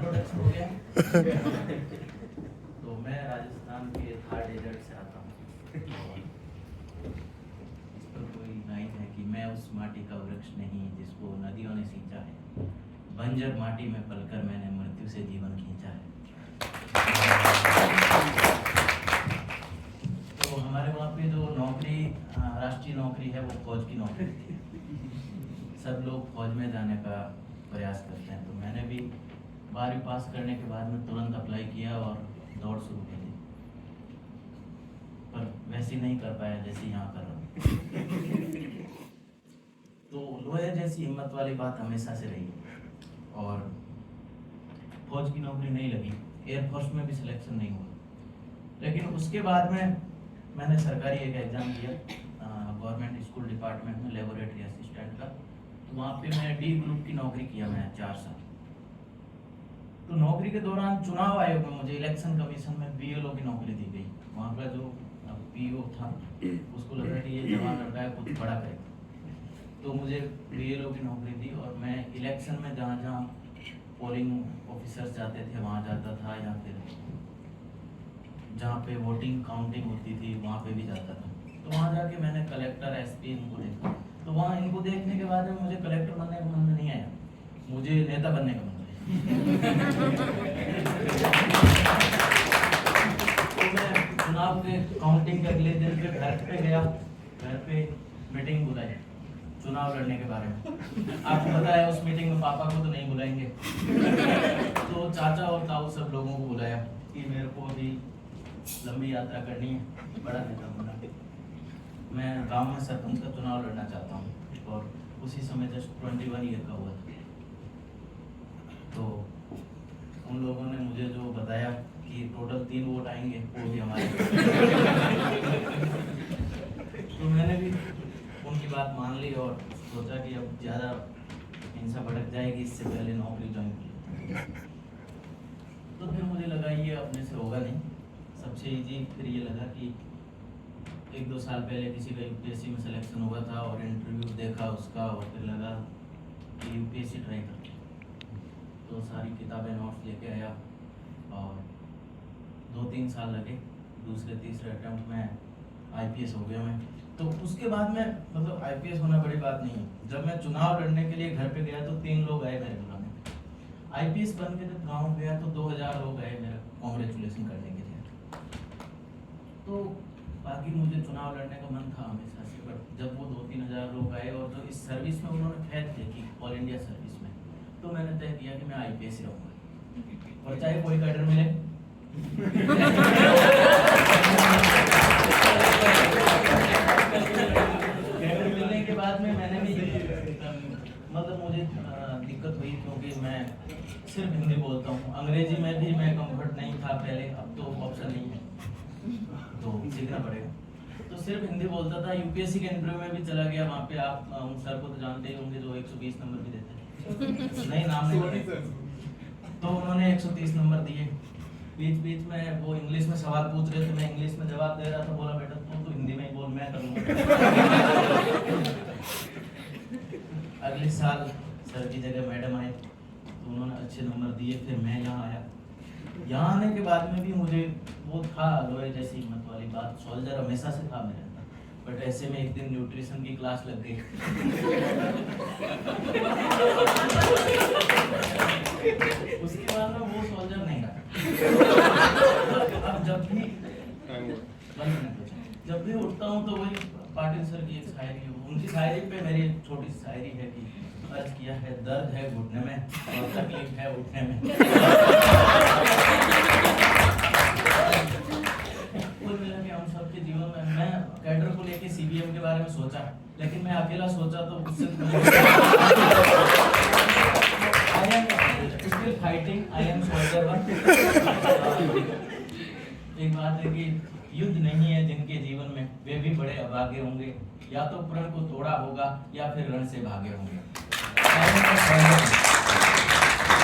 Introduction हो गया। तो मैं राजस्थान के थार डेजर्ट से आता हूँ। इस पर कोई लाइन है कि मैं उस माटी का वृक्ष नहीं जिसको नदियों ने सींचा है, बंजर माटी में पलकर मैंने मृत्यु से जीवन खींचा है। तो हमारे वहाँ पे जो नौकरी, राष्ट्रीय नौकरी है, वो फौज की नौकरी थी। सब लोग फौज में जाने का प्रयास करते हैं, तो मैंने भी 12वीं पास करने के बाद में तुरंत अप्लाई किया और दौड़ शुरू की थी, पर वैसे नहीं कर पाया जैसे यहाँ कर रहा हूँ। तो लोहे जैसी हिम्मत वाली बात हमेशा से रही और फौज की नौकरी नहीं लगी, एयरफोर्स में भी सिलेक्शन नहीं हुआ। लेकिन उसके बाद में मैंने सरकारी एक एग्ज़ाम दिया गवर्नमेंट स्कूल डिपार्टमेंट में, लेबोरेटरी असिस्टेंट का। तो वहाँ पे मैं डी ग्रुप की नौकरी किया मैं 4 साल। तो नौकरी के दौरान चुनाव आयोग में मुझे इलेक्शन कमीशन में बीएलओ की नौकरी दी गई। वहाँ का जो पीओ था उसको लगा कि ये जवान लड़का है, कुछ बड़ा करेगा, तो मुझे बीएलओ की नौकरी दी और मैं इलेक्शन में जहाँ जहाँ पोलिंग ऑफिसर्स जाते थे वहाँ जाता था, या फिर जहाँ पे वोटिंग काउंटिंग होती थी वहाँ पे भी जाता था। तो वहाँ जाके मैंने कलेक्टर, एसपी इनको देखा। तो वहाँ इनको देखने के बाद में मुझे कलेक्टर बनने का मन नहीं आया, मुझे नेता बनने का मन आया। तो मैं चुनाव के काउंटिंग के अगले दिन पे घर पे गया, घर पे मीटिंग बुलाई चुनाव लड़ने के बारे में। आपको पता है उस मीटिंग में पापा को तो नहीं बुलाएंगे, तो चाचा और ताऊ सब लोगों को बुलाया कि मेरे को अभी लंबी यात्रा करनी है, बड़ा नेता बनना, मैं गांव में सरपंच का चुनाव लड़ना चाहता हूँ। और उसी समय जस्ट 21 ईयर का हुआ था। तो उन लोगों ने मुझे जो बताया कि टोटल 3 वोट आएंगे, वो भी हमारे। तो मैंने भी उनकी बात मान ली और सोचा कि अब ज़्यादा हिंसा भड़क जाएगी, इससे पहले नौकरी ज्वाइन की। तो फिर मुझे लगा ये अपने से होगा नहीं, सबसे इजी फिर ये लगा कि 1-2 साल पहले किसी का यूपीएससी में सिलेक्शन हुआ था और इंटरव्यू देखा उसका, और फिर लगा कि यूपीएससी ट्राई करते। तो सारी किताबें नोट्स लेके आया और 2-3 साल लगे, दूसरे तीसरे अटेम्प्ट में आईपीएस हो गया मैं। तो उसके बाद में मतलब आईपीएस होना बड़ी बात नहीं है। जब मैं चुनाव लड़ने के लिए घर पे गया तो 3 लोग आए मेरे बुलाने। आईपीएस बन के जब गाँव गया तो 2000 लोग आए मेरा कॉन्ग्रेचुलेशन करने के लिए। तो बाकी मुझे चुनाव लड़ने का मन था हमेशा से, बट जब वो 2-3 हज़ार लोग आए और जो इस सर्विस में उन्होंने फैद देखी, ऑल इंडिया सर्विस में, तो मैंने तय किया कि मैं आईपीएस ही रहूँगा, और चाहे कोई कैडर मिले। कैडर मिलने के बाद में मैंने भी मतलब मुझे दिक्कत हुई, क्योंकि मैं सिर्फ हिंदी बोलता हूँ, अंग्रेजी में भी मैं कंफर्ट नहीं था पहले, अब तो ऑप्शन नहीं है तो सीखना पड़ेगा। तो सिर्फ हिंदी बोलता था। यूपीएससी के इंटरव्यू में भी चला गया, वहाँ पे आप उन सर को तो जानते ही होंगे जो 120 नंबर भी देते हैं, नहीं नाम नहीं पता, तो उन्होंने 130 नंबर दिए। बीच बीच में वो इंग्लिश में सवाल पूछ रहे थे, मैं इंग्लिश में जवाब दे रहा था, बोला बेटा तुम तो हिंदी में ही बोल, मैं करूँगा। अगले साल सर की जगह मैडम आए तो उन्होंने अच्छे नंबर दिए, फिर मैं यहाँ आया। यहाँ आने के बाद में भी मुझे वो था लोहे जैसी हिम्मत वाली बात, सोल्जर हमेशा से था मेरे अंदर, बट ऐसे में एक दिन न्यूट्रिशन की क्लास लग गई। उसके बाद में वो सोल्जर नहीं रहा। अब जब भी उठता हूँ तो वही पाटिल सर की एक शायरी है, उनकी शायरी पे मेरी एक छोटी शायरी है कि अर्ज किया है दर्द है घुटने में और तकलीफ है उठने में। कुल मिला के हम सबके जीवन में, मैं कैडर को लेके सीबीएम के बारे में सोचा, लेकिन मैं अकेला सोचा तो उससे I am still fighting, I am soldier one. एक बात है कि युद्ध नहीं है जिनके जीवन में, वे भी बड़े अभागे होंगे, या तो प्रण को तोड़ा होगा या फिर रण से भागे होंगे।